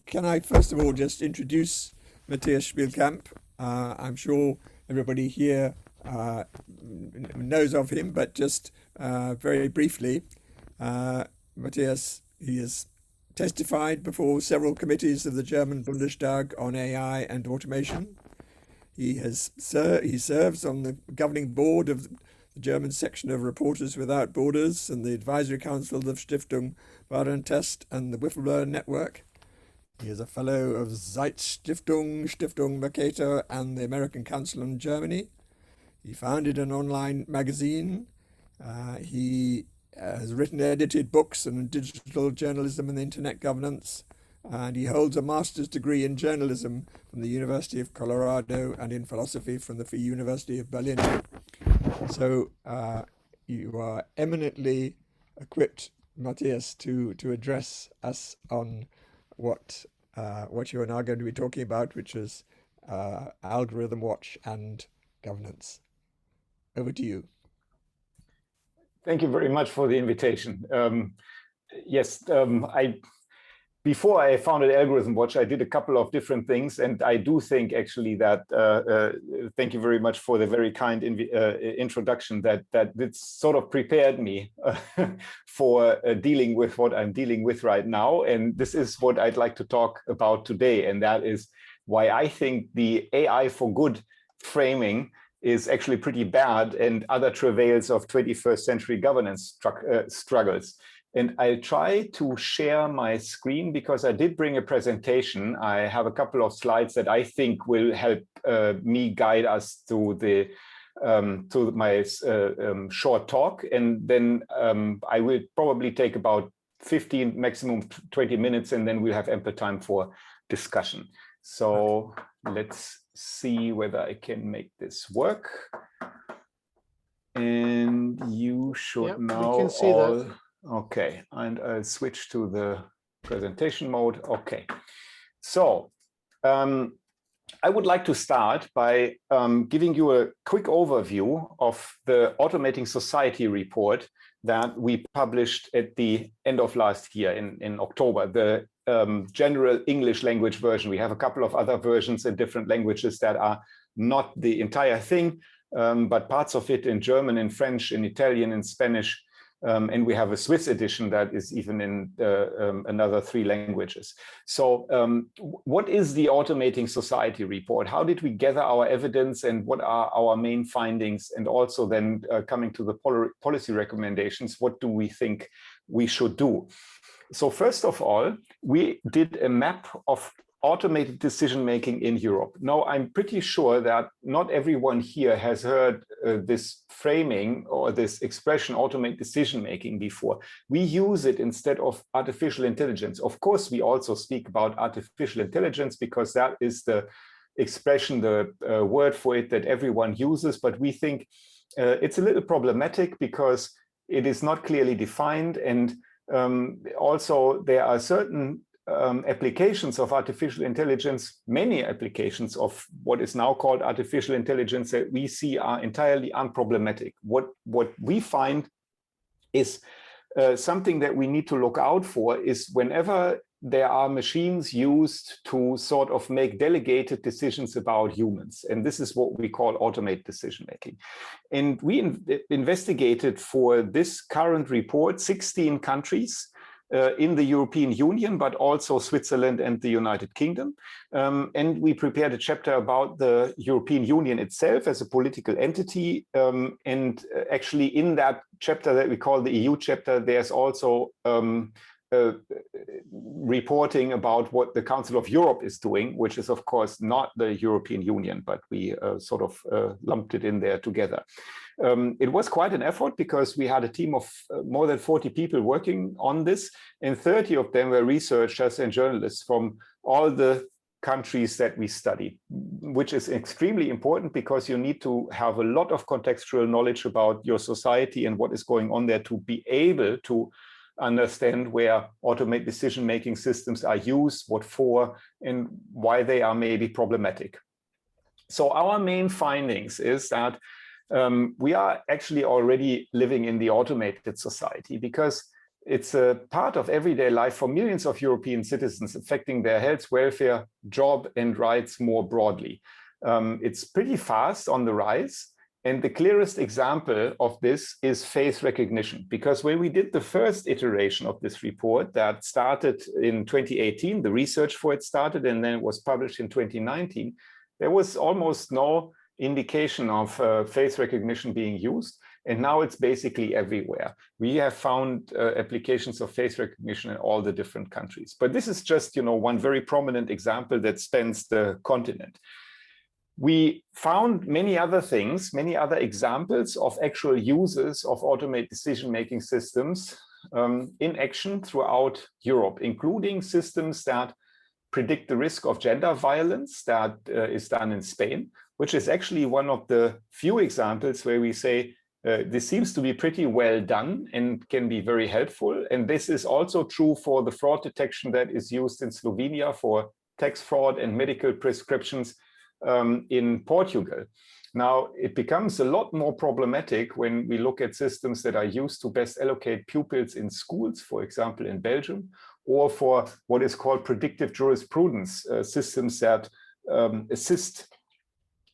can I first of all just introduce Matthias Spielkamp? I'm sure everybody here knows of him, but just very briefly, Matthias, he has testified before several committees of the German Bundestag on AI and automation. He serves on the governing board of the German section of Reporters Without Borders and the advisory council of Stiftung Warentest and the Whistleblower Network. He is a fellow of Zeit Stiftung, Stiftung Mercator, and the American Council on Germany. He founded an online magazine. He has written and edited books on digital journalism and internet governance. And he holds a master's degree in journalism from the University of Colorado and in philosophy from the Free University of Berlin. So you are eminently equipped, Matthias, to address us on what you are now going to be talking about, which is algorithm watch and governance. Over to you. Thank you very much for the invitation. Yes, before I founded Algorithm Watch, I did a couple of different things, and I do think actually that, thank you very much for the very kind introduction, that it sort of prepared me for dealing with what I'm dealing with right now. And this is what I'd like to talk about today, and that is why I think the AI for good framing is actually pretty bad and other travails of 21st century governance struggles. And I'll try to share my screen because I did bring a presentation. I have a couple of slides that I think will help me guide us to the to my short talk, and then I will probably take about 15, maximum 20 minutes, and then we'll have ample time for discussion. So let's see whether I can make this work. And you should now we can see all. that. Okay, and I'll switch to the presentation mode. Okay, so I would like to start by giving you a quick overview of the Automating Society report that we published at the end of last year in October, the general English language version. We have a couple of other versions in different languages that are not the entire thing, but parts of it in German, in French, in Italian, in Spanish, and we have a Swiss edition that is even in another 3 languages. So what is the Automating Society report? How did we gather our evidence, and what are our main findings? And also then coming to the policy recommendations, what do we think we should do? So first of all, we did a map of automated decision-making in Europe. Now, I'm pretty sure that not everyone here has heard this framing or this expression, automated decision-making, before. We use it instead of artificial intelligence. Of course, we also speak about artificial intelligence because that is the expression, the word for it that everyone uses, but we think it's a little problematic because it is not clearly defined, and also there are certain applications of artificial intelligence, many applications of what is now called artificial intelligence that we see are entirely unproblematic. What we find is something that we need to look out for is whenever there are machines used to sort of make delegated decisions about humans. And this is what we call automated decision-making. And we investigated for this current report 16 countries in the European Union, but also Switzerland and the United Kingdom. And we prepared a chapter about the European Union itself as a political entity. And actually in that chapter that we call the EU chapter, there's also reporting about what the Council of Europe is doing, which is of course not the European Union, but we sort of lumped it in there together. It was quite an effort because we had a team of more than 40 people working on this, and 30 of them were researchers and journalists from all the countries that we studied, which is extremely important because you need to have a lot of contextual knowledge about your society and what is going on there to be able to understand where automated decision-making systems are used, what for, and why they are maybe problematic. So our main findings is that we are actually already living in the automated society because it's a part of everyday life for millions of European citizens, affecting their health, welfare, job, and rights more broadly. It's pretty fast on the rise. And the clearest example of this is face recognition, because when we did the first iteration of this report that started in 2018, the research for it started, and then it was published in 2019, there was almost no indication of face recognition being used. And now it's basically everywhere. We have found applications of face recognition in all the different countries. But this is just, one very prominent example that spans the continent. We found many other things, many other examples of actual uses of automated decision-making systems in action throughout Europe, including systems that predict the risk of gender violence that is done in Spain, which is actually one of the few examples where we say this seems to be pretty well done and can be very helpful. And this is also true for the fraud detection that is used in Slovenia for tax fraud and medical prescriptions in Portugal. Now, it becomes a lot more problematic when we look at systems that are used to best allocate pupils in schools, for example, in Belgium, or for what is called predictive jurisprudence, systems that assist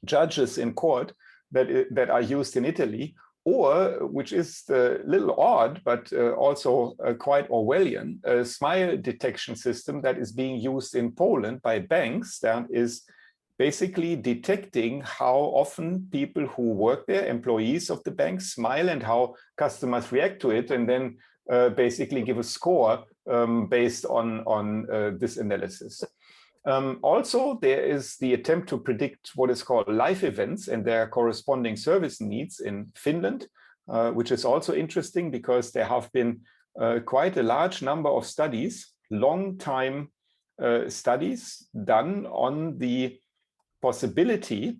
judges in court that are used in Italy, or, which is a little odd, but also quite Orwellian, a smile detection system that is being used in Poland by banks that is basically detecting how often people who work there, employees of the bank, smile and how customers react to it, and then basically give a score based on this analysis. Also, there is the attempt to predict what is called life events and their corresponding service needs in Finland, which is also interesting because there have been quite a large number of studies, long-time studies done on the possibility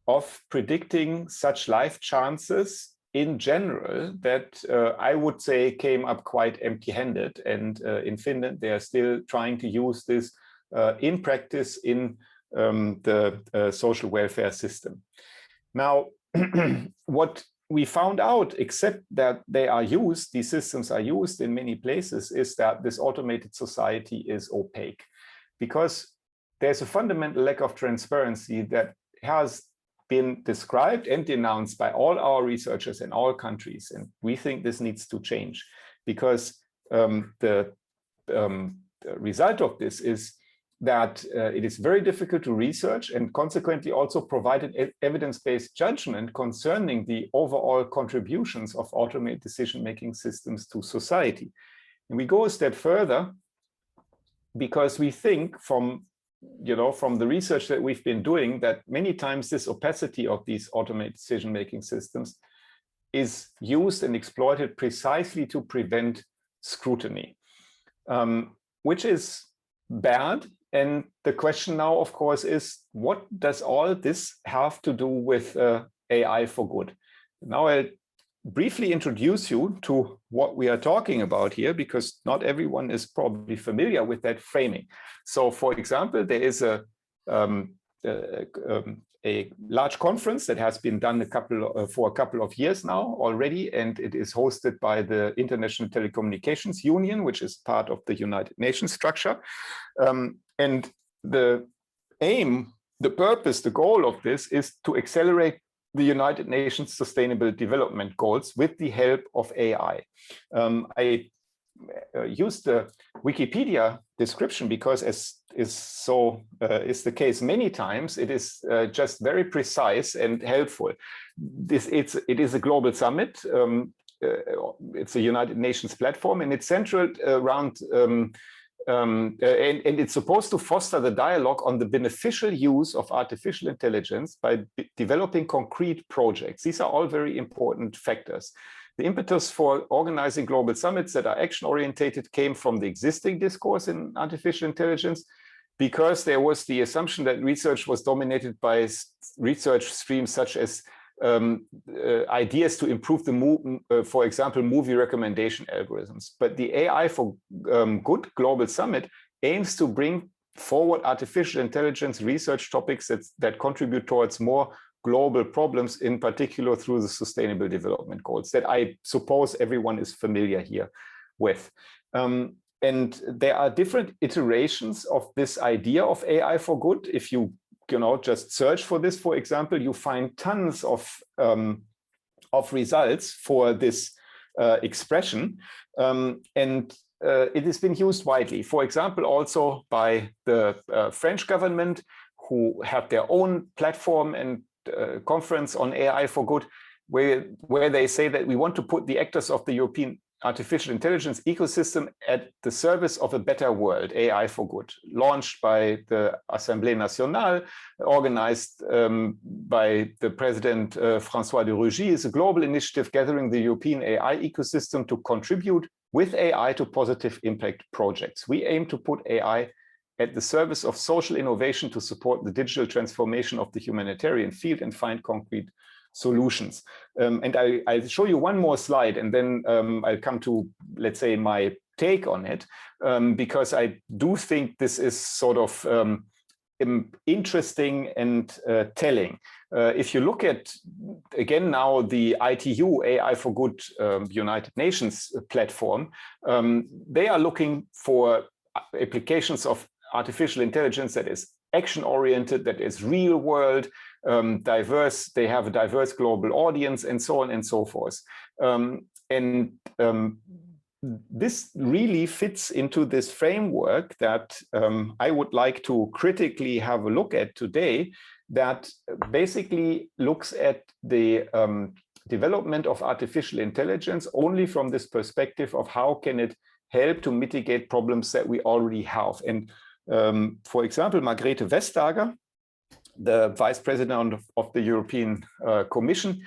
of predicting such life chances in general that I would say came up quite empty-handed. And in Finland, they are still trying to use this in practice in the social welfare system. Now, what we found out, except that they are used, these systems are used in many places, is that this automated society is opaque, because there's a fundamental lack of transparency that has been described and denounced by all our researchers in all countries. And we think this needs to change, because the result of this is that it is very difficult to research and consequently also provide an evidence-based judgment concerning the overall contributions of automated decision-making systems to society. And we go a step further because we think from the research that we've been doing that many times this opacity of these automated decision-making systems is used and exploited precisely to prevent scrutiny, which is bad. And the question now, of course, is what does all this have to do with AI for good? Now I'll briefly introduce you to what we are talking about here, because not everyone is probably familiar with that framing. So, for example, there is a large conference that has been done for a couple of years now already, and it is hosted by the International Telecommunications Union, which is part of the United Nations structure. And the aim, the purpose, the goal of this is to accelerate the United Nations Sustainable Development Goals with the help of AI. I used the Wikipedia description because, as is the case many times, it is just very precise and helpful. It is a global summit. It's a United Nations platform, and it's centered around and it's supposed to foster the dialogue on the beneficial use of artificial intelligence by developing concrete projects. These are all very important factors. The impetus for organizing global summits that are action-orientated came from the existing discourse in artificial intelligence, because there was the assumption that research was dominated by research streams such as ideas to improve for example, movie recommendation algorithms. But the AI for Good Global Summit aims to bring forward artificial intelligence research topics that contribute towards more global problems, in particular through the Sustainable Development Goals that I suppose everyone is familiar here with. And there are different iterations of this idea of AI for good. If you just search for this, for example, you find tons of results for this expression, and it has been used widely. For example, also by the French government, who have their own platform and conference on AI for good, where they say that we want to put the actors of the European artificial intelligence ecosystem at the service of a better world, AI for good, launched by the Assemblée Nationale, organized by the President François de Rugy, is a global initiative gathering the European AI ecosystem to contribute with AI to positive impact projects. We aim to put AI at the service of social innovation to support the digital transformation of the humanitarian field and find concrete solutions. And I'll show you one more slide, and then I'll come to, let's say, my take on it, because I do think this is sort of interesting and telling. If you look at, again, now the ITU, AI for Good United Nations platform, they are looking for applications of artificial intelligence that is action-oriented, that is real-world, diverse, they have a diverse global audience, and so on and so forth. This really fits into this framework that I would like to critically have a look at today, that basically looks at the development of artificial intelligence only from this perspective of how can it help to mitigate problems that we already have. And for example, Margrethe Vestager, the Vice President of the European Commission,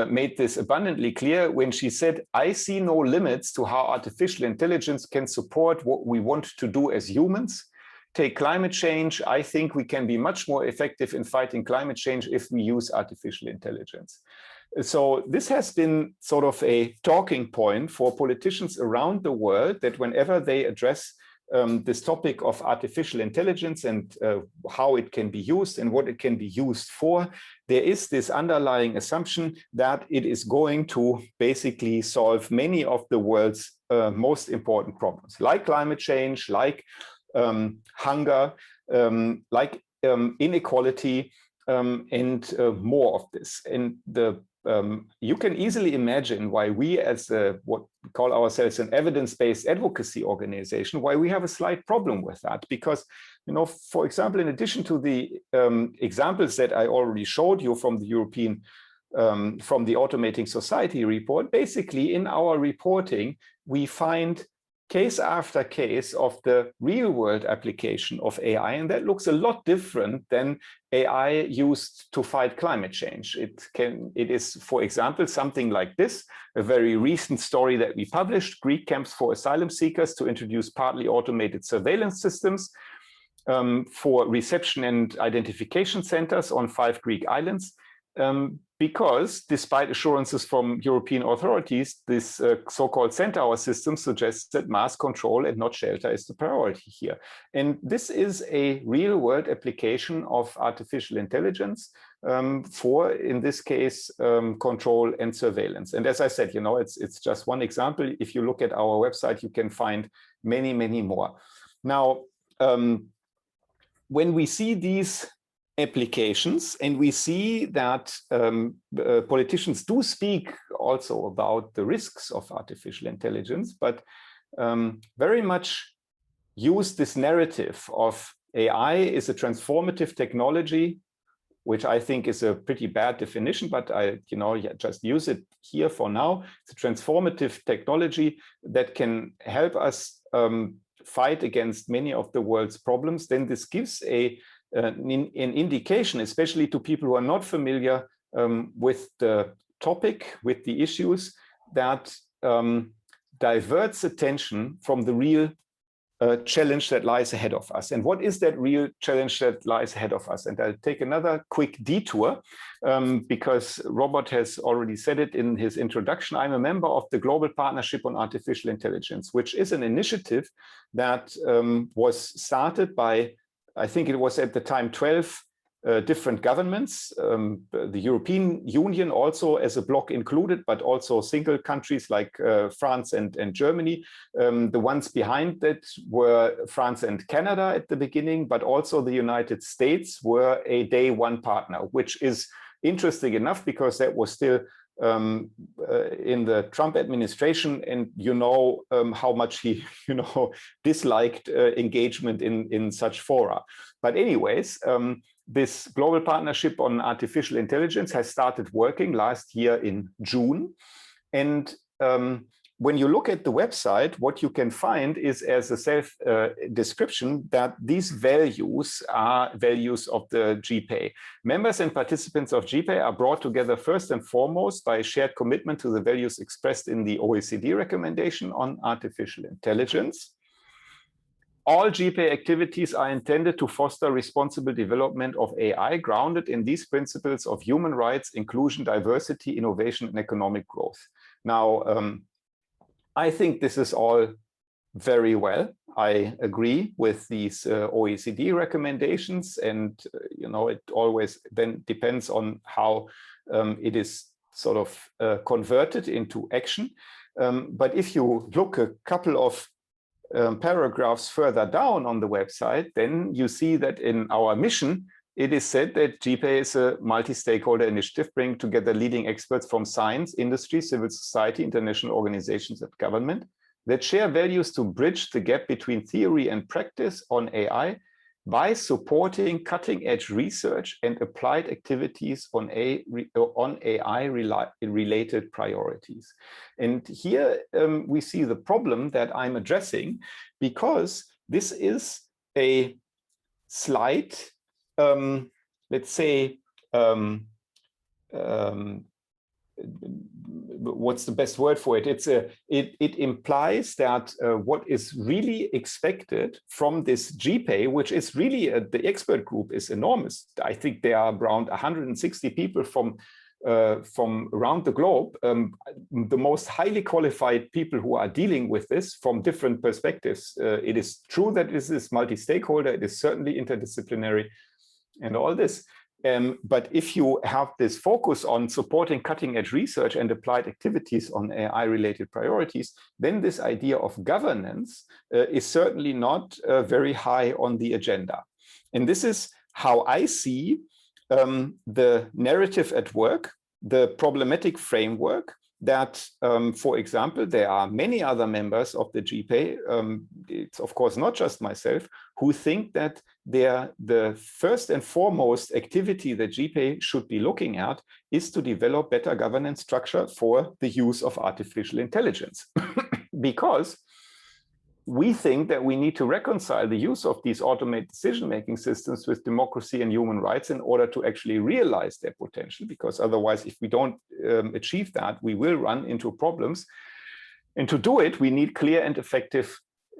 made this abundantly clear when she said, I see no limits to how artificial intelligence can support what we want to do as humans. Take climate change. I think we can be much more effective in fighting climate change if we use artificial intelligence. So this has been sort of a talking point for politicians around the world, that whenever they address this topic of artificial intelligence and how it can be used and what it can be used for, there is this underlying assumption that it is going to basically solve many of the world's most important problems, like climate change, like hunger, like inequality, and more of this. And you can easily imagine why we, as what we call ourselves an evidence-based advocacy organization, why we have a slight problem with that. Because, for example, in addition to the examples that I already showed you from the European, from the Automating Society report, basically in our reporting, we find case after case of the real-world application of AI, and that looks a lot different than AI used to fight climate change. It is, for example, something like this, a very recent story that we published, Greek camps for asylum seekers to introduce partly automated surveillance systems for reception and identification centers on 5 Greek islands. Because despite assurances from European authorities, this so-called centaur system suggests that mass control and not shelter is the priority here. And this is a real-world application of artificial intelligence for, in this case, control and surveillance. And as I said, it's just one example. If you look at our website, you can find many, many more. Now, when we see these applications, and we see that politicians do speak also about the risks of artificial intelligence, but very much use this narrative of AI is a transformative technology, which I think is a pretty bad definition, but I just use it here for now. It's a transformative technology that can help us fight against many of the world's problems. Then this gives an indication, especially to people who are not familiar with the topic, with the issues, that diverts attention from the real challenge that lies ahead of us. And what is that real challenge that lies ahead of us? And I'll take another quick detour because Robert has already said it in his introduction. I'm a member of the Global Partnership on Artificial Intelligence, which is an initiative that was started by, I think it was at the time 12 different governments, the European Union also as a bloc included, but also single countries like France and Germany. The ones behind that were France and Canada at the beginning, but also the United States were a day one partner, which is interesting enough because that was still in the Trump administration, and how much he disliked engagement in such fora. But anyways, this global partnership on artificial intelligence has started working last year in June. And when you look at the website, what you can find is, as a self-description, that these values are values of the GPA. Members and participants of GPA are brought together first and foremost by a shared commitment to the values expressed in the OECD recommendation on artificial intelligence. All GPA activities are intended to foster responsible development of AI grounded in these principles of human rights, inclusion, diversity, innovation, and economic growth. Now, I think this is all very well. I agree with these OECD recommendations, and it always then depends on how it is sort of converted into action. But if you look a couple of paragraphs further down on the website, then you see that in our mission, it is said that GPA is a multi-stakeholder initiative bringing together leading experts from science, industry, civil society, international organizations, and government that share values to bridge the gap between theory and practice on AI by supporting cutting-edge research and applied activities on AI-related priorities. And here we see the problem that I'm addressing, because this is a slight, let's say, what's the best word for it? It implies that what is really expected from this GPA, which is really the expert group, is enormous. I think there are around 160 people from around the globe, the most highly qualified people who are dealing with this from different perspectives. It is true that this is multi-stakeholder. It is certainly interdisciplinary and all this. But if you have this focus on supporting cutting-edge research and applied activities on AI-related priorities, then this idea of governance is certainly not very high on the agenda. And this is how I see the narrative at work, the problematic framework that, for example, there are many other members of the GPA, it's of course not just myself, who think that the first and foremost activity that GPA should be looking at is to develop better governance structure for the use of artificial intelligence. Because we think that we need to reconcile the use of these automated decision-making systems with democracy and human rights in order to actually realize their potential, because otherwise, if we don't achieve that, we will run into problems. And to do it, we need clear and effective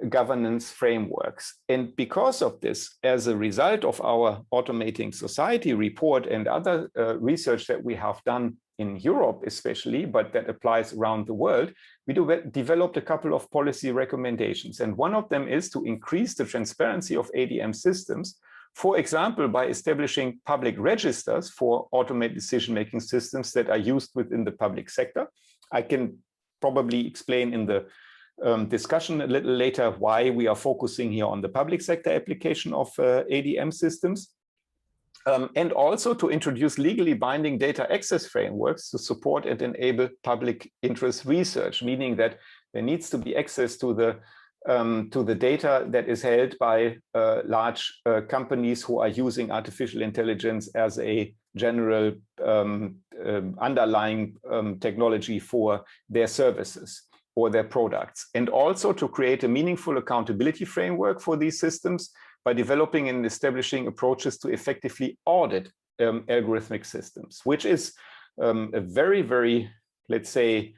governance frameworks. And because of this, as a result of our Automating Society report and other research that we have done in Europe especially, but that applies around the world, we developed a couple of policy recommendations. And one of them is to increase the transparency of ADM systems, for example, by establishing public registers for automated decision-making systems that are used within the public sector. I can probably explain in the discussion a little later why we are focusing here on the public sector application of ADM systems. And also to introduce legally binding data access frameworks to support and enable public interest research, meaning that there needs to be access to the data that is held by large companies who are using artificial intelligence as a general underlying technology for their services or their products, and also to create a meaningful accountability framework for these systems by developing and establishing approaches to effectively audit algorithmic systems, which is a very, very, let's say,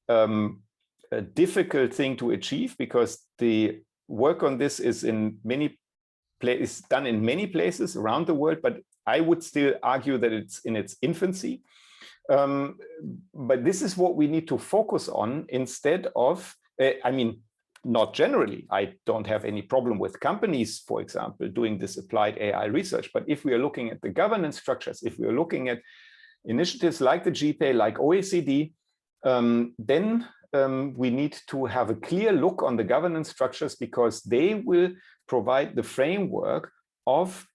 a difficult thing to achieve, because the work on this is done in many places around the world, but I would still argue that it's in its infancy. But this is what we need to focus on instead of, not generally. I don't have any problem with companies, for example, doing this applied AI research. But if we are looking at the governance structures, if we are looking at initiatives like the GPAY, like OECD, then we need to have a clear look on the governance structures, because they will provide the framework of,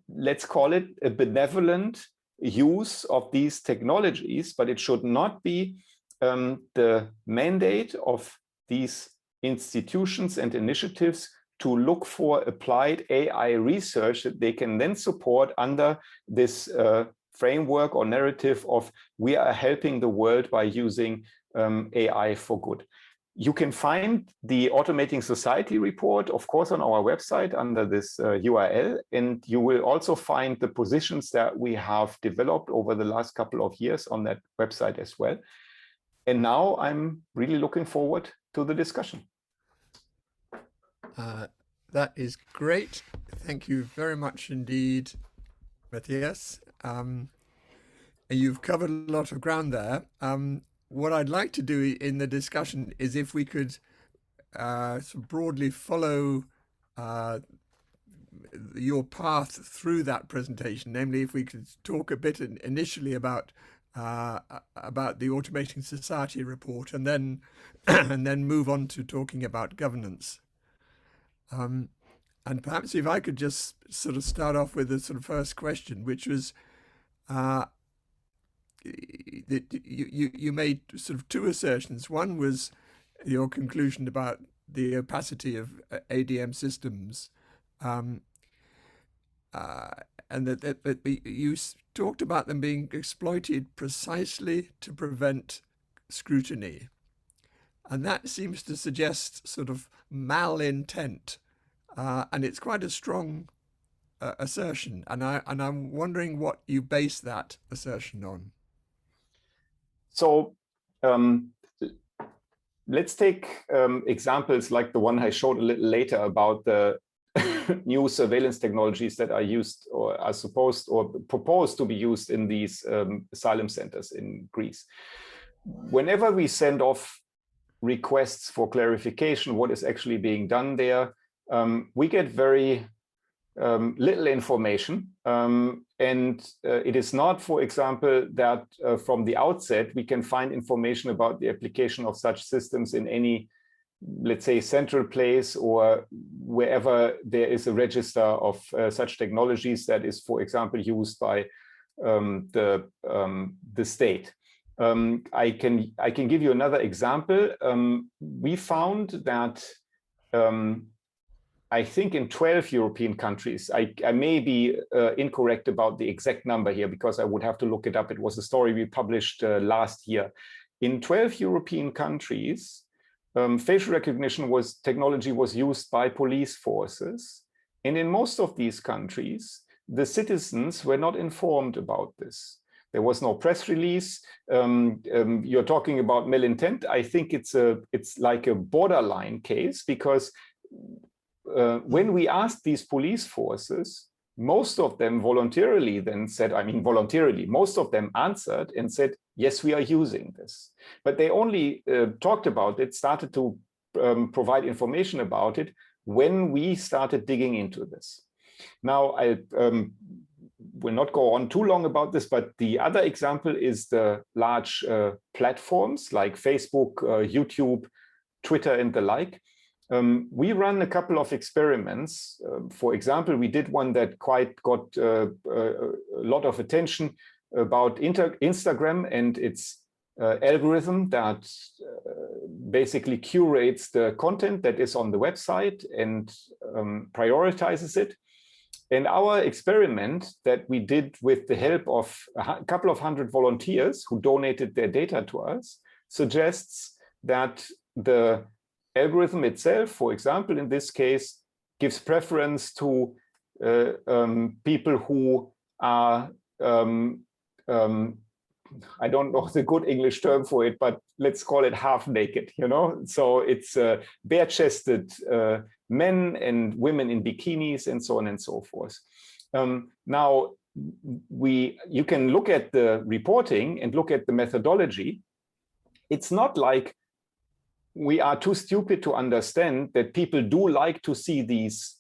let's call it, a benevolent use of these technologies, but it should not be the mandate of these institutions and initiatives to look for applied AI research that they can then support under this framework or narrative of we are helping the world by using AI for good. You can find the Automating Society report, of course, on our website under this URL, and you will also find the positions that we have developed over the last couple of years on that website as well. And now I'm really looking forward to the discussion. That is great. Thank you very much indeed, Matthias. You've covered a lot of ground there. What I'd like to do in the discussion is if we could sort of broadly follow your path through that presentation, namely if we could talk a bit initially about the Automating Society report, and then and then move on to talking about governance. And perhaps if I could just sort of start off with the sort of first question, which was that you made sort of two assertions. One was your conclusion about the opacity of ADM systems, and that you talked about them being exploited precisely to prevent scrutiny. And that seems to suggest sort of malintent, and it's quite a strong assertion. And I'm wondering what you base that assertion on. So let's take examples like the one I showed a little later about the new surveillance technologies that are used or are supposed or proposed to be used in these asylum centers in Greece. Whenever we send off requests for clarification what is actually being done there, we get very little information, and it is not, for example, that from the outset we can find information about the application of such systems in any, let's say, central place or wherever there is a register of such technologies that is, for example, used by the state. I can give you another example. We found that I think in 12 European countries, I may be incorrect about the exact number here because I would have to look it up. It was a story we published last year. In 12 European countries, facial recognition technology was used by police forces. And in most of these countries, the citizens were not informed about this. There was no press release. You're talking about malintent. I think it's like a borderline case, because when we asked these police forces, most of them voluntarily then said, most of them answered and said, yes, we are using this. But they only talked about it, started to provide information about it when we started digging into this. Now, I will not go on too long about this, but the other example is the large platforms like Facebook, YouTube, Twitter, and the like. We run a couple of experiments. For example, we did one that quite got a lot of attention about Instagram and its algorithm that basically curates the content that is on the website and prioritizes it. And our experiment that we did with the help of a couple of hundred volunteers who donated their data to us suggests that the algorithm itself, for example, in this case, gives preference to people who are, I don't know the good English term for it, but let's call it half naked, you know? So it's bare-chested men and women in bikinis and so on and so forth. Now, you can look at the reporting and look at the methodology. It's not like we are too stupid to understand that people do like to see these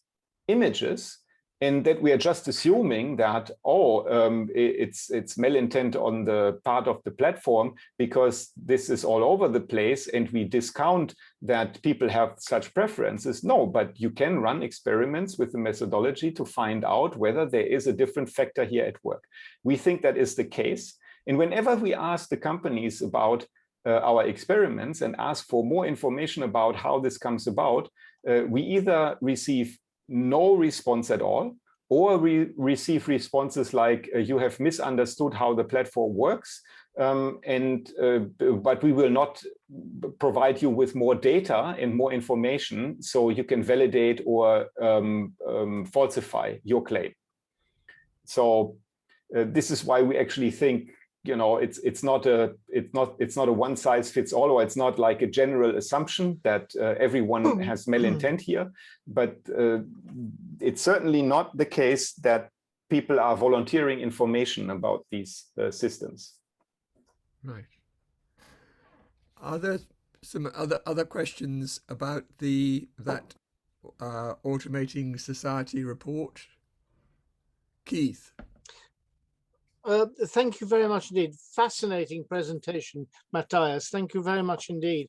images, and that we are just assuming that, it's malintent on the part of the platform because this is all over the place, and we discount that people have such preferences. No, but you can run experiments with the methodology to find out whether there is a different factor here at work. We think that is the case. And whenever we ask the companies about our experiments and ask for more information about how this comes about, we either receive no response at all, or we receive responses like, you have misunderstood how the platform works, but we will not provide you with more data and more information so you can validate or falsify your claim. So this is why we actually think, it's not a one size fits all, or it's not like a general assumption that everyone has malintent here, but it's certainly not the case that people are volunteering information about these systems. Right. Are there some other questions about that Automating Society report? Keith. Thank you very much indeed. Fascinating presentation, Matthias. Thank you very much indeed.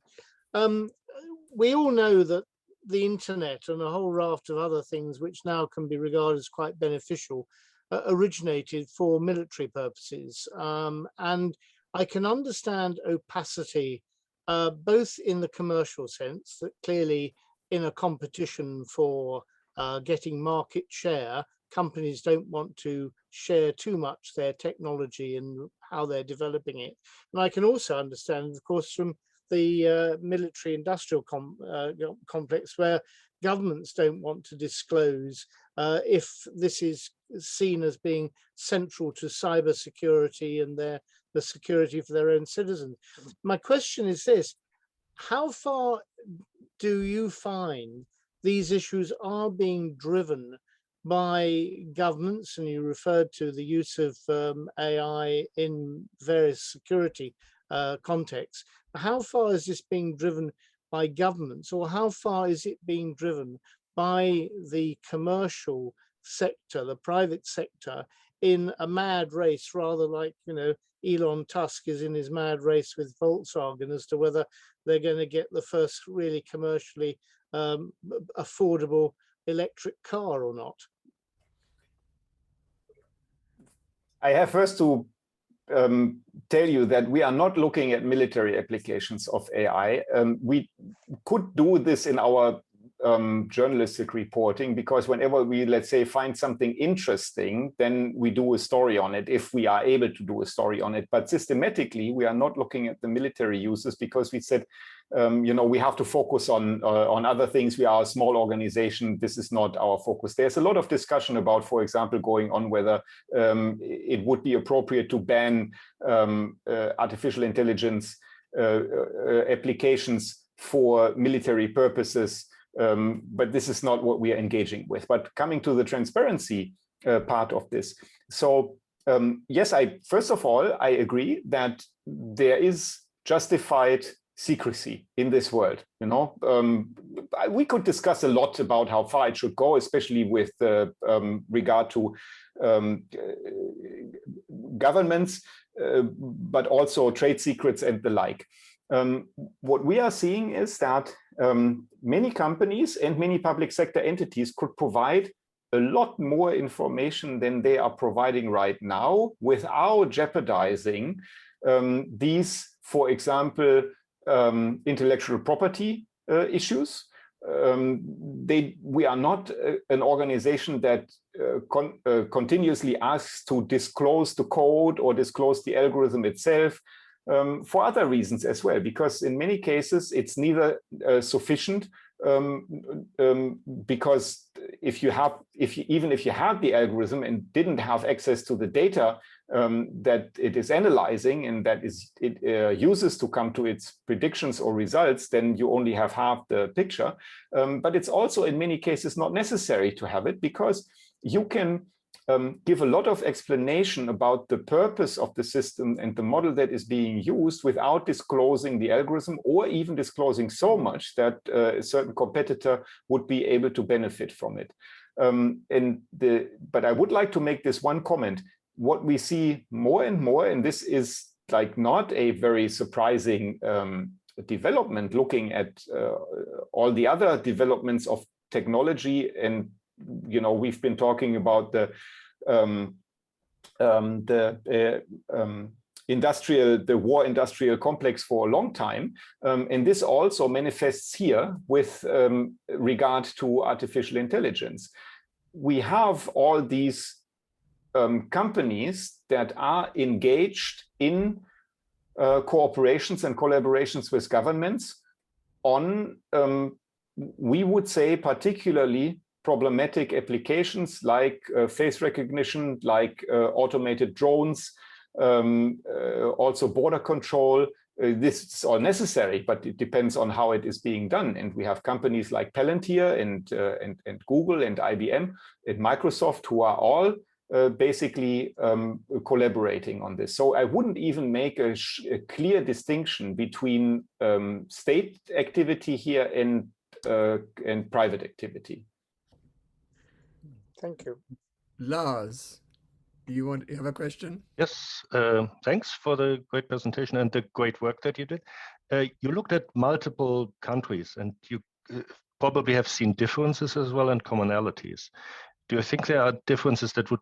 We all know that the internet and a whole raft of other things which now can be regarded as quite beneficial originated for military purposes. And I can understand opacity, both in the commercial sense, that clearly in a competition for getting market share, companies don't want to share too much their technology and how they're developing it. And I can also understand, of course, from the military industrial complex, where governments don't want to disclose if this is seen as being central to cyber security and the security for their own citizens. My question is this: how far do you find these issues are being driven by governments? And you referred to the use of AI in various security contexts. How far is this being driven by governments, or how far is it being driven by the commercial sector, the private sector, in a mad race, rather like, Elon Tusk is in his mad race with Volkswagen as to whether they're going to get the first really commercially affordable electric car or not? I have first to tell you that we are not looking at military applications of AI. We could do this in our journalistic reporting, because whenever we, let's say, find something interesting, then we do a story on it, if we are able to do a story on it. But systematically, we are not looking at the military uses, because we said, we have to focus on other things. We are a small organization. This is not our focus. There's a lot of discussion about, for example, going on whether it would be appropriate to ban artificial intelligence applications for military purposes. But this is not what we are engaging with. But coming to the transparency part of this. So yes, first of all, I agree that there is justified secrecy in this world. We could discuss a lot about how far it should go, especially with regard to governments, but also trade secrets and the like. What we are seeing is that many companies and many public sector entities could provide a lot more information than they are providing right now, without jeopardizing these, for example, intellectual property issues. We are not an organization that continuously asks to disclose the code or disclose the algorithm itself, for other reasons as well, because in many cases it's neither sufficient, because even if you have the algorithm and didn't have access to the data that it is analyzing and that it uses to come to its predictions or results, then you only have half the picture. But it's also in many cases not necessary to have it, because you can give a lot of explanation about the purpose of the system and the model that is being used without disclosing the algorithm, or even disclosing so much that a certain competitor would be able to benefit from it. But I would like to make this one comment. What we see more and more, and this is like not a very surprising development, looking at all the other developments of technology, and we've been talking about the war industrial complex for a long time, and this also manifests here with regard to artificial intelligence. We have all these companies that are engaged in cooperations and collaborations with governments on, we would say, particularly problematic applications like face recognition, like automated drones, also border control. This is all necessary, but it depends on how it is being done. And we have companies like Palantir and Google and IBM and Microsoft who are all basically collaborating on this. So I wouldn't even make a clear distinction between state activity here and private activity. Thank you. Lars, you have a question? Yes, thanks for the great presentation and the great work that you did. You looked at multiple countries, and you probably have seen differences as well and commonalities. Do you think there are differences that would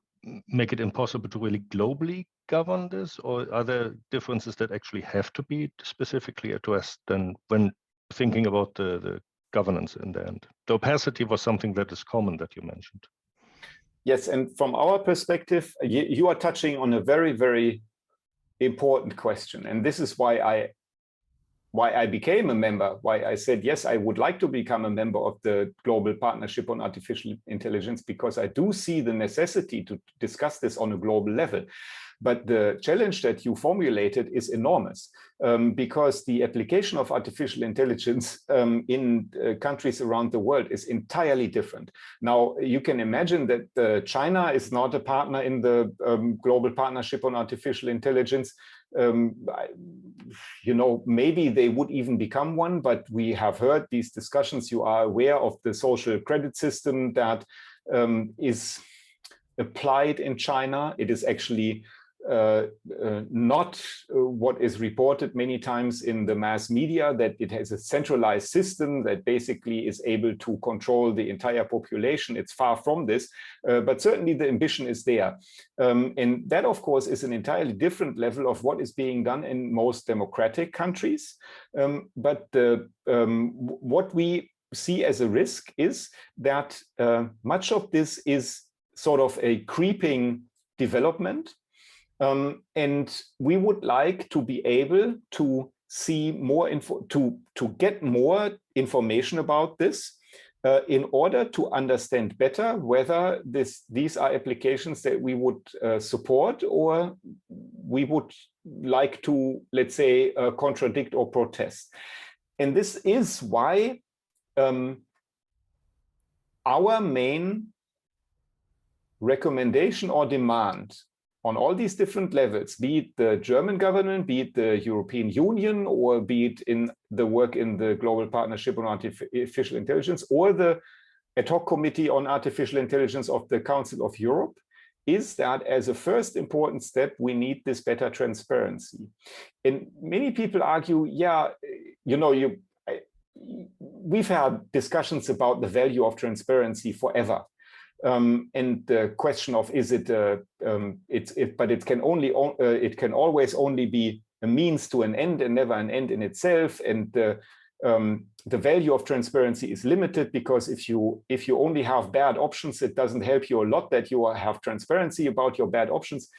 make it impossible to really globally govern this, or are there differences that actually have to be specifically addressed then when thinking about the governance in the end? The opacity was something that is common that you mentioned. Yes, and from our perspective, you are touching on a very, very important question. And this is why I became a member, why I said, yes, I would like to become a member of the Global Partnership on Artificial Intelligence, because I do see the necessity to discuss this on a global level. But the challenge that you formulated is enormous, because the application of artificial intelligence in countries around the world is entirely different. Now, you can imagine that China is not a partner in the Global Partnership on Artificial Intelligence. Maybe they would even become one, but we have heard these discussions. You are aware of the social credit system that is applied in China. It is actually not what is reported many times in the mass media, that it has a centralized system that basically is able to control the entire population. It's far from this, but certainly the ambition is there. And that, of course, is an entirely different level of what is being done in most democratic countries. But what we see as a risk is that much of this is sort of a creeping development. And we would like to be able to see more to get more information about this in order to understand better whether these are applications that we would support, or we would like to, let's say, contradict or protest. And this is why our main recommendation or demand on all these different levels, be it the German government, be it the European Union, or be it in the work in the Global Partnership on Artificial Intelligence, or the ad hoc committee on artificial intelligence of the Council of Europe, is that as a first important step, we need this better transparency. And many people argue, yeah, we've had discussions about the value of transparency forever. And the question of is it, but it can always only be a means to an end and never an end in itself. And the value of transparency is limited, because if you only have bad options, it doesn't help you a lot that you have transparency about your bad options.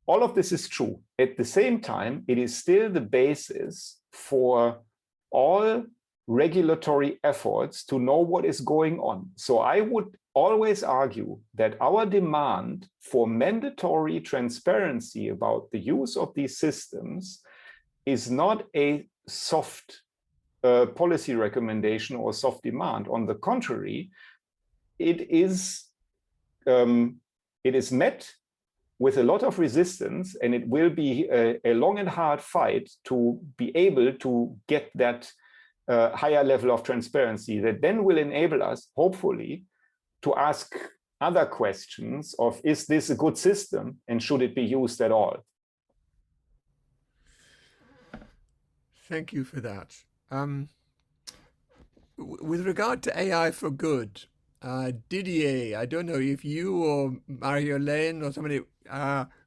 All of this is true. At the same time, it is still the basis for all regulatory efforts to know what is going on. So I would always argue that our demand for mandatory transparency about the use of these systems is not a soft policy recommendation or soft demand. On the contrary, it is it is met with a lot of resistance, and it will be a long and hard fight to be able to get that higher level of transparency that then will enable us, hopefully, to ask other questions of, is this a good system and should it be used at all? Thank you for that. With regard to AI for good, Didier, I don't know if you or Marie-Hélène or somebody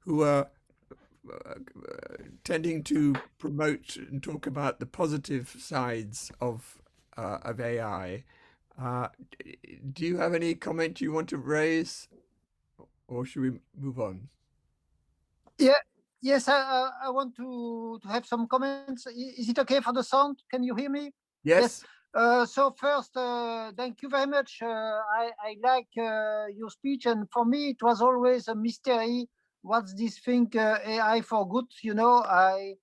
who are tending to promote and talk about the positive sides of AI, do you have any comment you want to raise, or should we move on? Yeah. Yes, I want to have some comments. Is it okay for the sound? Can you hear me? Yes. So first, thank you very much. I like your speech, and for me, it was always a mystery. What's this thing, AI for good? You know, I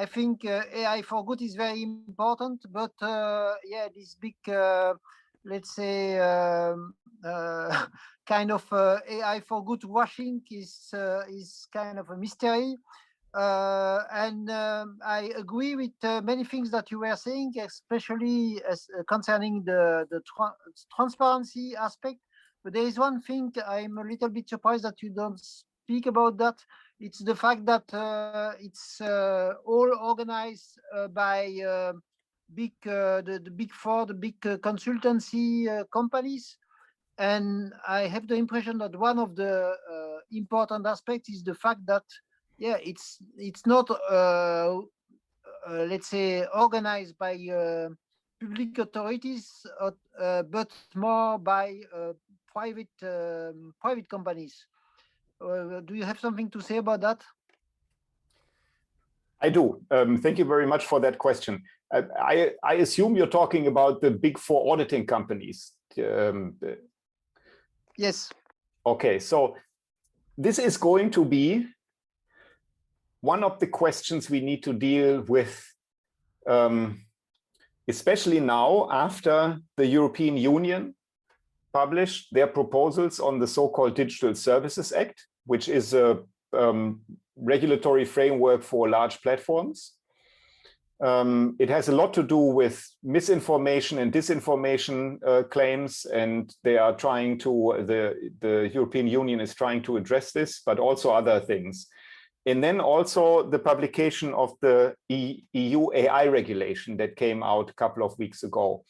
think AI for good is very important, but yeah, this big, let's say, kind of AI for good washing is kind of a mystery. And I agree with many things that you were saying, especially as concerning the transparency aspect. But there is one thing I'm a little bit surprised that you don't speak about that. It's the fact that it's all organized by the big four, the big consultancy companies. And I have the impression that one of the important aspects is the fact that, yeah, it's not let's say organized by public authorities, but more by private companies. Do you have something to say about that? I do. Thank you very much for that question. I assume you're talking about the big four auditing companies. Yes. Okay, so this is going to be one of the questions we need to deal with, especially now after the European Union published their proposals on the so-called Digital Services Act, which is a regulatory framework for large platforms. It has a lot to do with misinformation and disinformation claims, and they are trying to, the European Union is trying to address this, but also other things. And then also the publication of the EU AI regulation that came out a couple of weeks ago,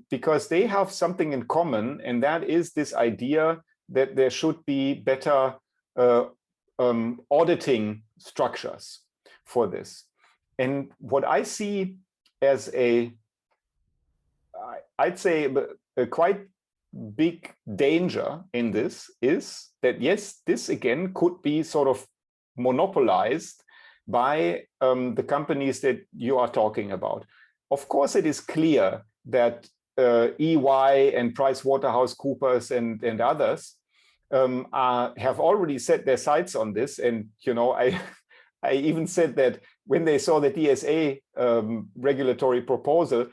because they have something in common, and that is this idea that there should be better auditing structures for this. And what I see as I'd say a quite big danger in this is that, yes, this again could be sort of monopolized by the companies that you are talking about. Of course, it is clear that EY and PricewaterhouseCoopers and others have already set their sights on this. And, you know, I even said that when they saw the DSA regulatory proposal,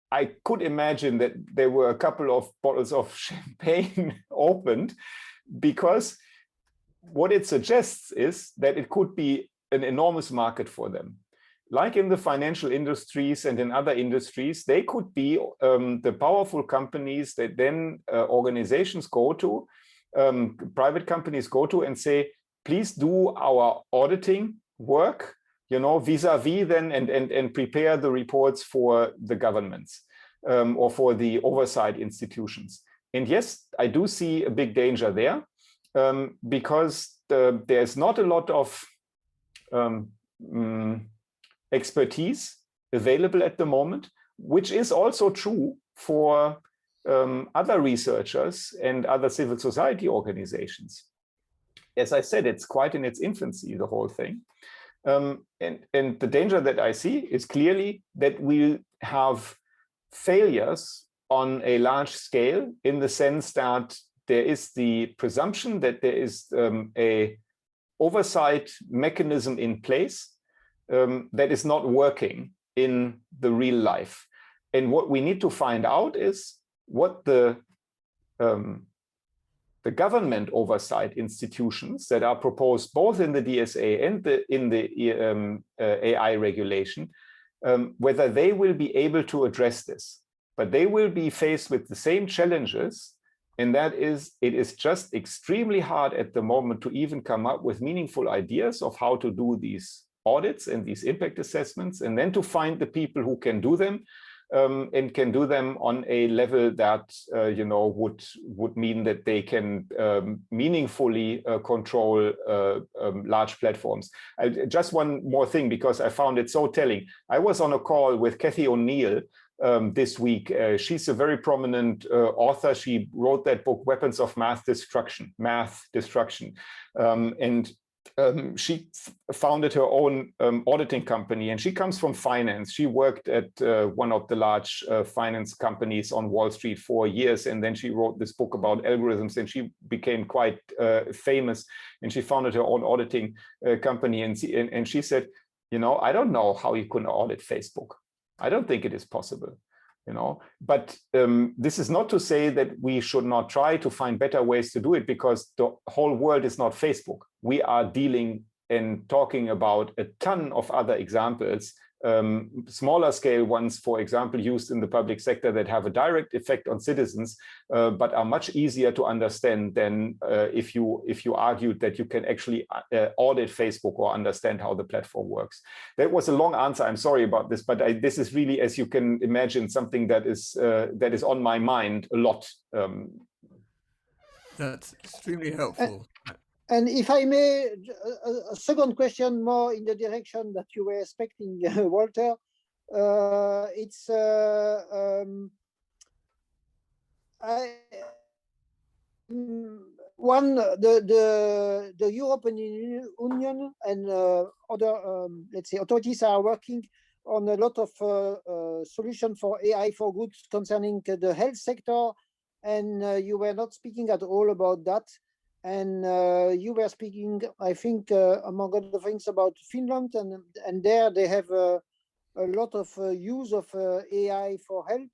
I could imagine that there were a couple of bottles of champagne opened, because what it suggests is that it could be an enormous market for them. Like in the financial industries and in other industries, they could be the powerful companies that then organizations go to, private companies go to and say, please do our auditing work, you know, vis-a-vis then, and prepare the reports for the governments or for the oversight institutions. And yes, I do see a big danger there, because there's not a lot of expertise available at the moment, which is also true for other researchers and other civil society organizations. As I said, it's quite in its infancy, the whole thing. And the danger that I see is clearly that we'll have failures on a large scale, in the sense that there is the presumption that there is a oversight mechanism in place that is not working in the real life. And what we need to find out is what the the government oversight institutions that are proposed both in the DSA and in the AI regulation, whether they will be able to address this. But they will be faced with the same challenges, and that is, it is just extremely hard at the moment to even come up with meaningful ideas of how to do these audits and these impact assessments, and then to find the people who can do them, and can do them on a level that would mean that they can meaningfully control large platforms. Just one more thing, because I found it so telling. I was on a call with Cathy O'Neill this week. She's a very prominent author. She wrote that book, Weapons of Math Destruction. And she founded her own auditing company, and she comes from finance. She worked at one of the large finance companies on Wall Street for years, and then she wrote this book about algorithms, and she became quite famous, and she founded her own auditing company. And she said, I don't know how you can audit Facebook. I don't think it is possible. But this is not to say that we should not try to find better ways to do it, because the whole world is not Facebook. We are dealing and talking about a ton of other examples, smaller scale ones, for example, used in the public sector that have a direct effect on citizens, but are much easier to understand than if you argued that you can actually audit Facebook or understand how the platform works. That was a long answer. I'm sorry about this, but this is really, as you can imagine, something that is on my mind a lot. That's extremely helpful. And if I may, a second question more in the direction that you were expecting, Walter. It's the European Union and other, let's say, authorities are working on a lot of solutions for AI for good concerning the health sector, and you were not speaking at all about that. And you were speaking, I think, among other things, about Finland, and there they have a lot of use of AI for health.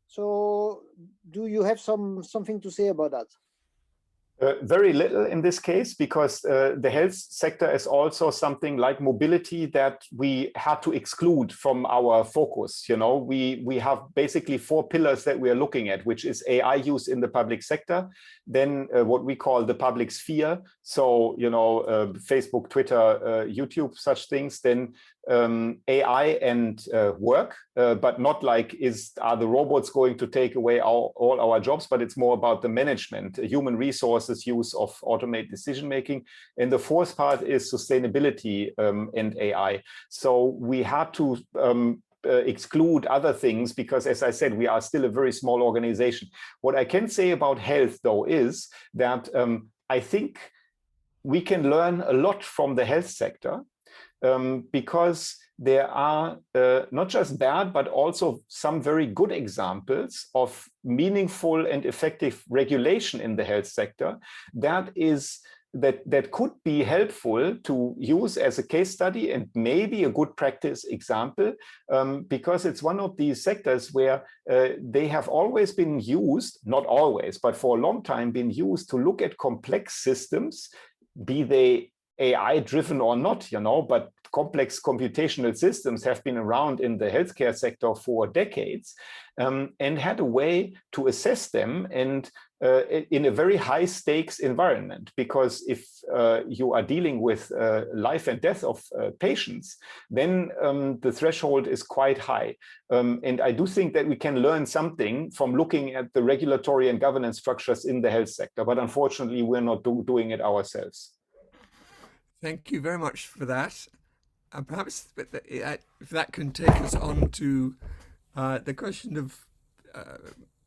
So, do you have something to say about that? Very little in this case, because the health sector is also something like mobility that we had to exclude from our focus. We have basically 4 pillars that we are looking at, which is AI use in the public sector, then what we call the public sphere, so Facebook, Twitter, YouTube, such things, then AI and work, but not like are the robots going to take away all our jobs, but it's more about the management, human resources, use of automate decision making. And the 4th part is sustainability and AI. So we had to exclude other things because, as I said, we are still a very small organization. What I can say about health, though, is that I think we can learn a lot from the health sector, because there are not just bad, but also some very good examples of meaningful and effective regulation in the health sector that could be helpful to use as a case study and maybe a good practice example, because it's one of these sectors where they have always been used, not always, but for a long time been used to look at complex systems, be they AI driven or not, but complex computational systems have been around in the healthcare sector for decades, and had a way to assess them and in a very high stakes environment. Because if you are dealing with life and death of patients, then the threshold is quite high. And I do think that we can learn something from looking at the regulatory and governance structures in the health sector, but unfortunately, we're not doing it ourselves. Thank you very much for that. And perhaps if that can take us on to the question of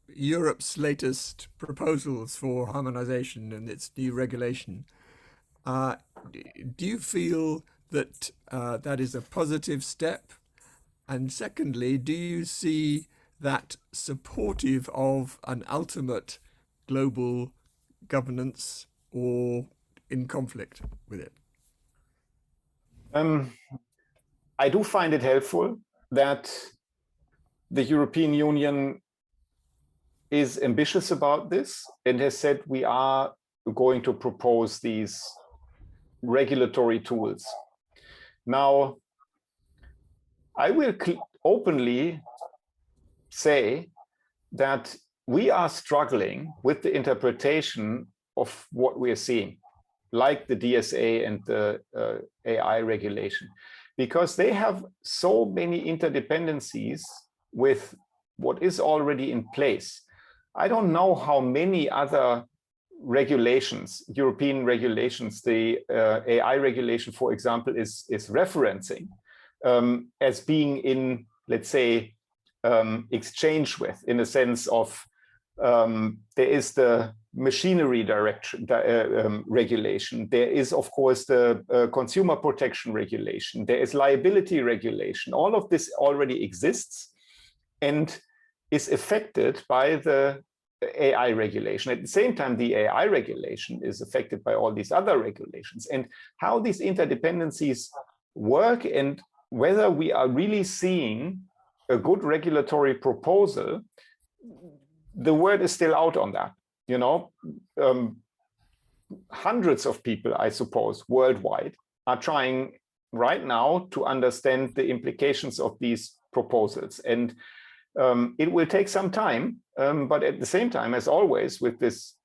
Europe's latest proposals for harmonization and its new regulation. Do you feel that that is a positive step? And secondly, do you see that supportive of an ultimate global governance or in conflict with it? I do find it helpful that the European Union is ambitious about this and has said we are going to propose these regulatory tools. Now, I will openly say that we are struggling with the interpretation of what we are seeing, like the DSA and the AI regulation, because they have so many interdependencies with what is already in place. I don't know how many other regulations, European regulations, the AI regulation, for example, is referencing as being in, let's say, exchange with, in a sense of there is the machinery regulation. There is, of course, the consumer protection regulation. There is liability regulation. All of this already exists and is affected by the AI regulation. At the same time, the AI regulation is affected by all these other regulations. And how these interdependencies work and whether we are really seeing a good regulatory proposal, the word is still out on that. You know, hundreds of people, I suppose, worldwide are trying right now to understand the implications of these proposals. And it will take some time, but at the same time, as always, with this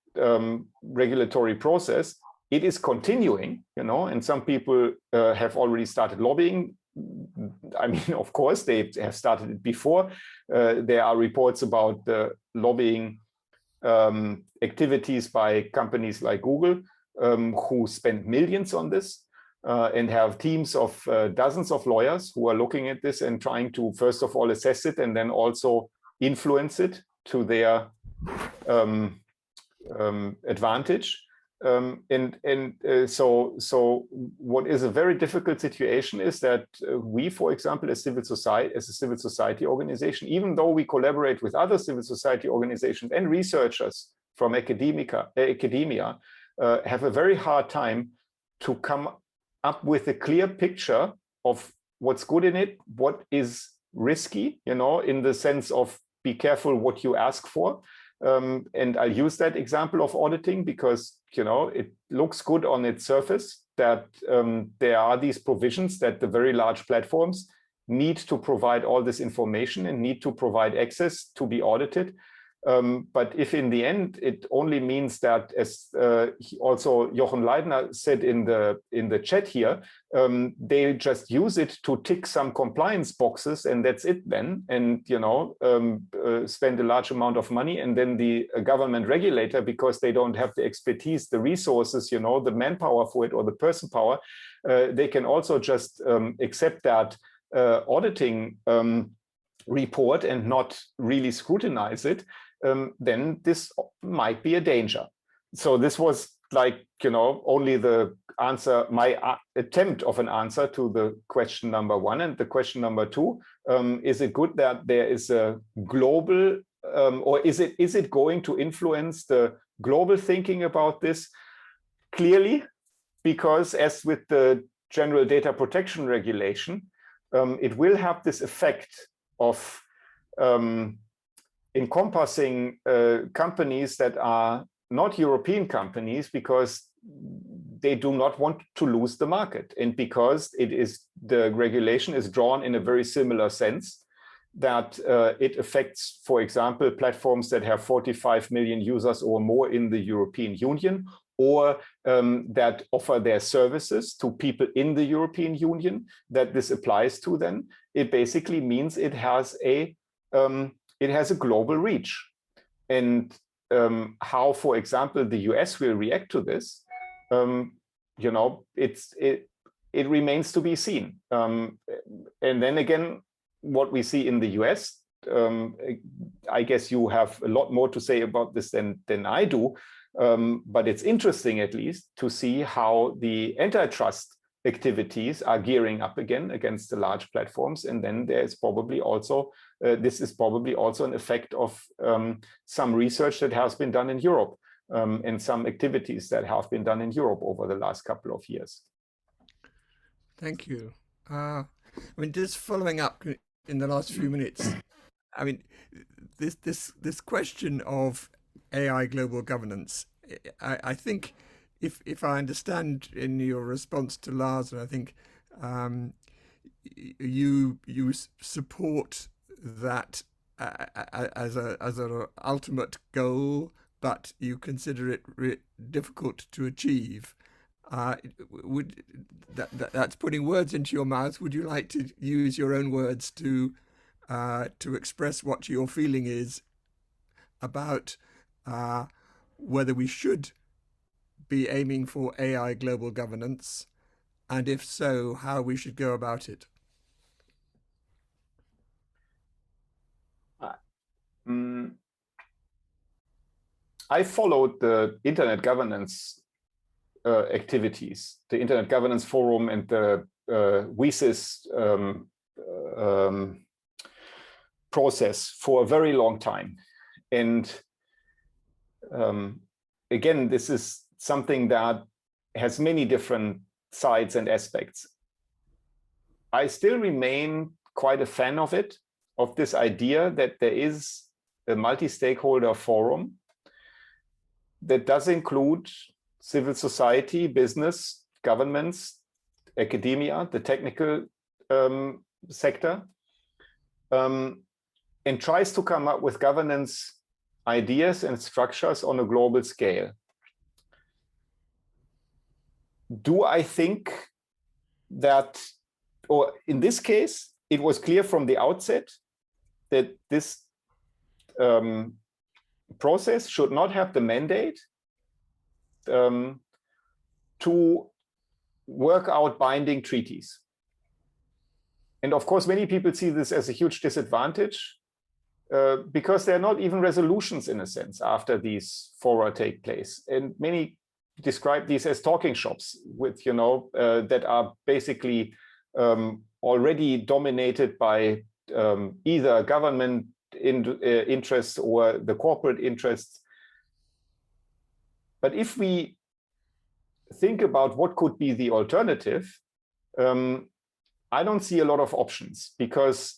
regulatory process, it is continuing, you know, and some people have already started lobbying. I mean, of course, they have started it before. There are reports about the lobbying activities by companies like Google, who spend millions on this and have teams of dozens of lawyers who are looking at this and trying to, first of all, assess it and then also influence it to their advantage. So what is a very difficult situation is that we, for example, as a civil society organization, even though we collaborate with other civil society organizations and researchers from academia, have a very hard time to come up with a clear picture of what's good in it, what is risky, you know, in the sense of be careful what you ask for. And I'll use that example of auditing because, you know, it looks good on its surface that there are these provisions that the very large platforms need to provide all this information and need to provide access to be audited. But if in the end it only means that, as also Jochen Leitner said in the chat here, they just use it to tick some compliance boxes and that's it then, and you know, spend a large amount of money, and then the government regulator, because they don't have the expertise, the resources, you know, the manpower for it or the person power, they can also just accept that auditing report and not really scrutinize it. Then this might be a danger. So this was like, you know, only the answer, my attempt of an answer to the question number one. And the question number two, is it good that there is a global, or is it going to influence the global thinking about this? Clearly, because as with the general data protection regulation, it will have this effect of encompassing companies that are not European companies because they do not want to lose the market, and because the regulation is drawn in a very similar sense that it affects, for example, platforms that have 45 million users or more in the European Union, or that offer their services to people in the European Union, that this applies to them. It basically means it has a global reach. And how, for example, the US will react to this, you know, it remains to be seen. And then again, what we see in the US, I guess you have a lot more to say about this than I do, but it's interesting at least to see how the antitrust activities are gearing up again against the large platforms. And then there's probably also, this is probably also an effect of some research that has been done in Europe and some activities that have been done in Europe over the last couple of years. Thank you. I mean, just following up in the last few minutes, I mean, this question of AI global governance I think if I understand in your response to Lars, and I think you support that as an ultimate goal, but you consider it difficult to achieve. That's putting words into your mouth. Would you like to use your own words to express what your feeling is about whether we should be aiming for AI global governance, and if so, how we should go about it? I followed the internet governance activities, the Internet Governance Forum and the WSIS process for a very long time. And again, this is something that has many different sides and aspects. I still remain quite a fan of it, of this idea that there is a multi-stakeholder forum that does include civil society, business, governments, academia, the technical sector, and tries to come up with governance ideas and structures on a global scale. Do I think that, or in this case, it was clear from the outset that this process should not have the mandate to work out binding treaties. And of course, many people see this as a huge disadvantage because there are not even resolutions, in a sense, after these fora take place. And many describe these as talking shops with, that are basically already dominated by either government interests or the corporate interests. But if we think about what could be the alternative, I don't see a lot of options, because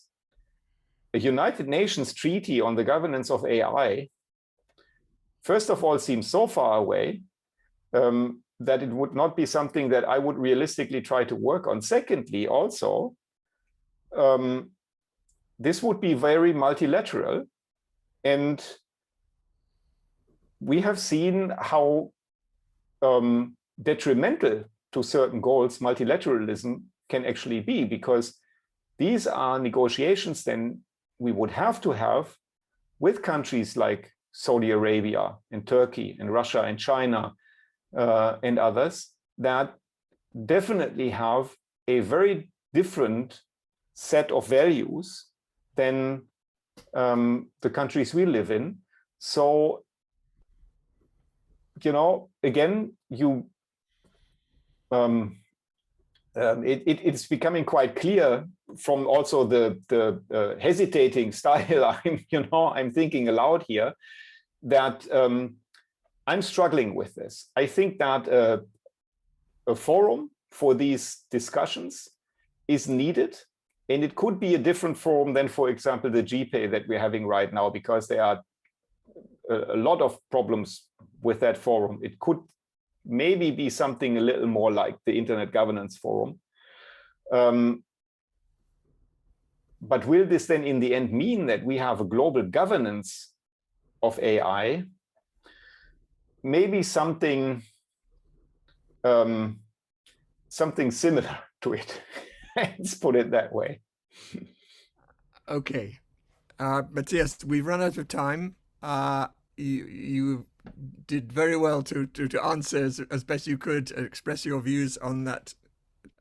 a United Nations treaty on the governance of AI, first of all, seems so far away that it would not be something that I would realistically try to work on. Secondly, also, this would be very multilateral, and we have seen how detrimental to certain goals multilateralism can actually be, because these are negotiations then we would have to have with countries like Saudi Arabia and Turkey and Russia and China and others that definitely have a very different set of values than the countries we live in. So, again, it's becoming quite clear from also the hesitating style I'm thinking aloud here, that I'm struggling with this. I think that a forum for these discussions is needed, and it could be a different forum than, for example, the GPay that we're having right now, because there are a lot of problems with that forum. It could maybe be something a little more like the Internet Governance Forum. But will this then in the end mean that we have a global governance of AI? Maybe something similar to it. Let's put it that way. Okay. Matthias, we've run out of time. You did very well to answer as best you could, express your views on that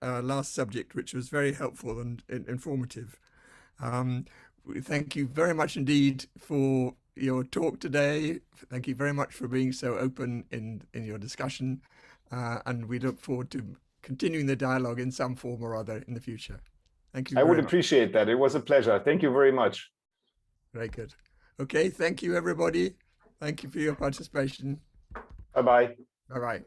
last subject, which was very helpful and informative. Thank you very much indeed for your talk today. Thank you very much for being so open in your discussion, and we look forward to continuing the dialogue in some form or other in the future. Thank you. I would appreciate that. It was a pleasure. Thank you very much. Very good. Okay, thank you, everybody. Thank you for your participation. Bye-bye. Bye-bye.